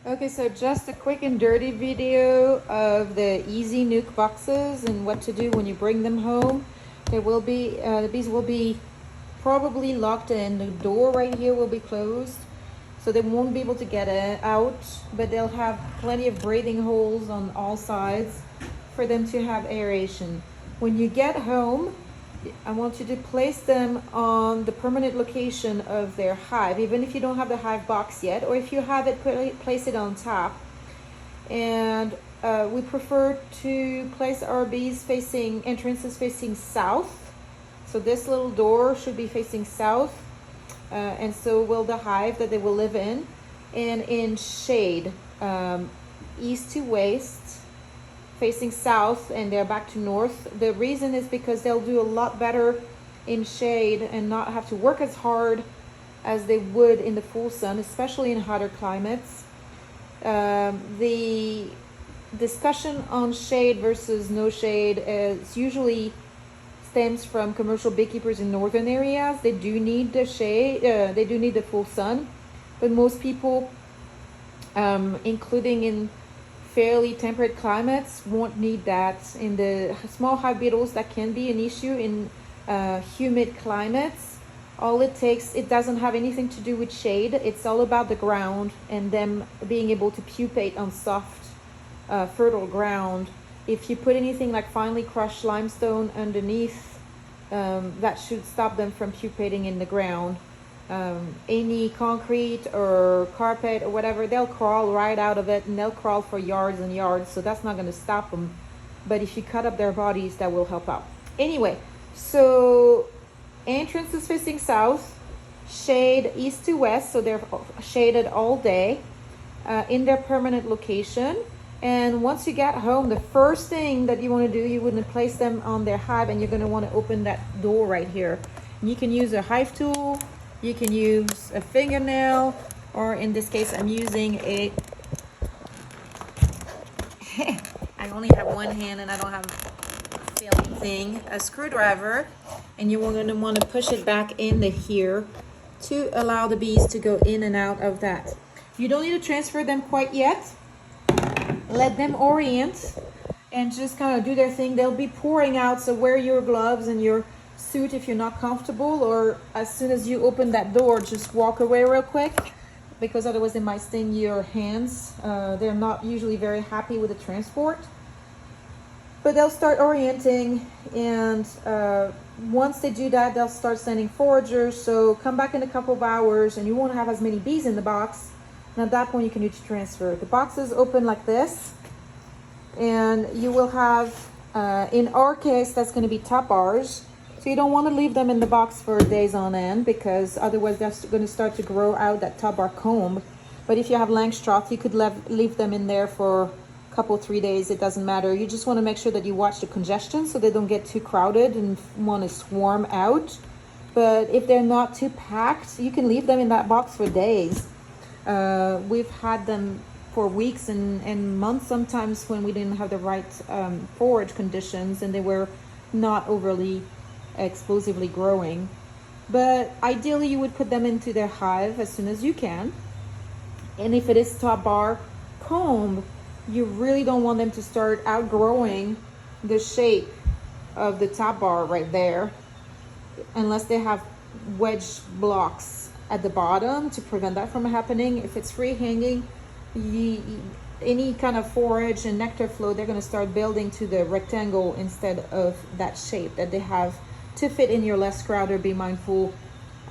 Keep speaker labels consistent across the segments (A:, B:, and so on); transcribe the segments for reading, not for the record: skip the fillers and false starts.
A: Okay, so just a quick and dirty video of the EZ NUC boxes and what to do when you bring them home. There will be, the bees will be probably locked in. The door right here will be closed, so they won't be able to get out, but they'll have plenty of breathing holes on all sides for them to have aeration. When you get home, I want you to place them on the permanent location of their hive, even if you don't have the hive box yet, or if you have it, place it on top. And we prefer to place our bees facing, entrances facing south. So this little door should be facing south, and so will the hive that they will live in. And in shade, east to west, facing south, and they're back to north. The reason is because they'll do a lot better in shade and not have to work as hard as they would in the full sun, especially in hotter climates. The discussion on shade versus no shade is usually stems from commercial beekeepers in northern areas. They do need the shade, they do need the full sun, but most people, including in fairly temperate climates, won't need that. In the small hive beetles, that can be an issue in humid climates. All it takes, it doesn't have anything to do with shade. It's all about the ground and them being able to pupate on soft, fertile ground. If you put anything like finely crushed limestone underneath, that should stop them from pupating in the ground. Any concrete or carpet or whatever, they'll crawl right out of it, and they'll crawl for yards and yards, so that's not going to stop them. But if you cut up their bodies, that will help out. Anyway, so entrance is facing south, shade east to west, so they're shaded all day in their permanent location. And once you get home, the first thing that you want to do, you want to place them on their hive, and you're going to want to open that door right here. And you can use a hive tool, you can use a fingernail, or in this case, I'm using a, I only have one hand and I don't have a feeling thing, a screwdriver, and you're going to want to push it back in the here to allow the bees to go in and out of that. You don't need to transfer them quite yet. Let them orient and just kind of do their thing. They'll be pouring out, so wear your gloves and your suit if you're not comfortable, or as soon as you open that door, just walk away real quick, because otherwise it might sting your hands. They're not usually very happy with the transport, but they'll start orienting, and once they do that, they'll start sending foragers. So come back in a couple of hours and you won't have as many bees in the box, and at that point you can do the transfer. The box is open like this, and you will have, in our case, that's going to be top bars. So you don't want to leave them in the box for days on end, because otherwise they're going to start to grow out that top bar comb. But if you have Langstroth, you could leave them in there for a couple, 3 days. It doesn't matter. You just want to make sure that you watch the congestion so they don't get too crowded and want to swarm out. But if they're not too packed, you can leave them in that box for days. We've had them for weeks and months sometimes when we didn't have the right forage conditions and they were not overly explosively growing. But ideally you would put them into their hive as soon as you can. And if it is top bar comb, you really don't want them to start outgrowing the shape of the top bar right there, unless they have wedge blocks at the bottom to prevent that from happening. If it's free hanging, any kind of forage and nectar flow, they're going to start building to the rectangle instead of that shape that they have to fit in your less crowded, be mindful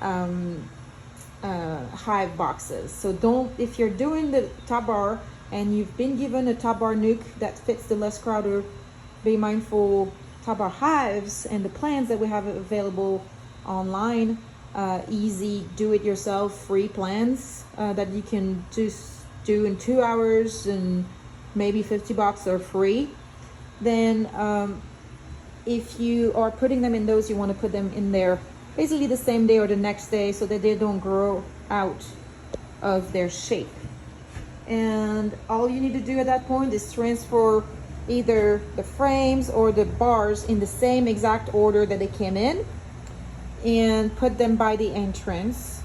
A: hive boxes. So don't, if you're doing the top bar and you've been given a top bar nuke that fits the less crowded, be mindful top bar hives and the plans that we have available online, easy do-it-yourself free plans that you can just do in 2 hours, and maybe $50 are free. Then if you are putting them in those, you want to put them in there basically the same day or the next day, so that they don't grow out of their shape. And all you need to do at that point is transfer either the frames or the bars in the same exact order that they came in, and put them by the entrance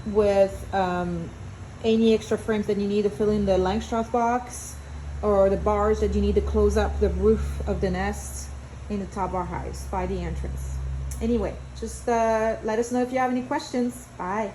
A: with any extra frames that you need to fill in the Langstroth box, or the bars that you need to close up the roof of the nest in the top bar hives by the entrance. Anyway, just let us know if you have any questions. Bye.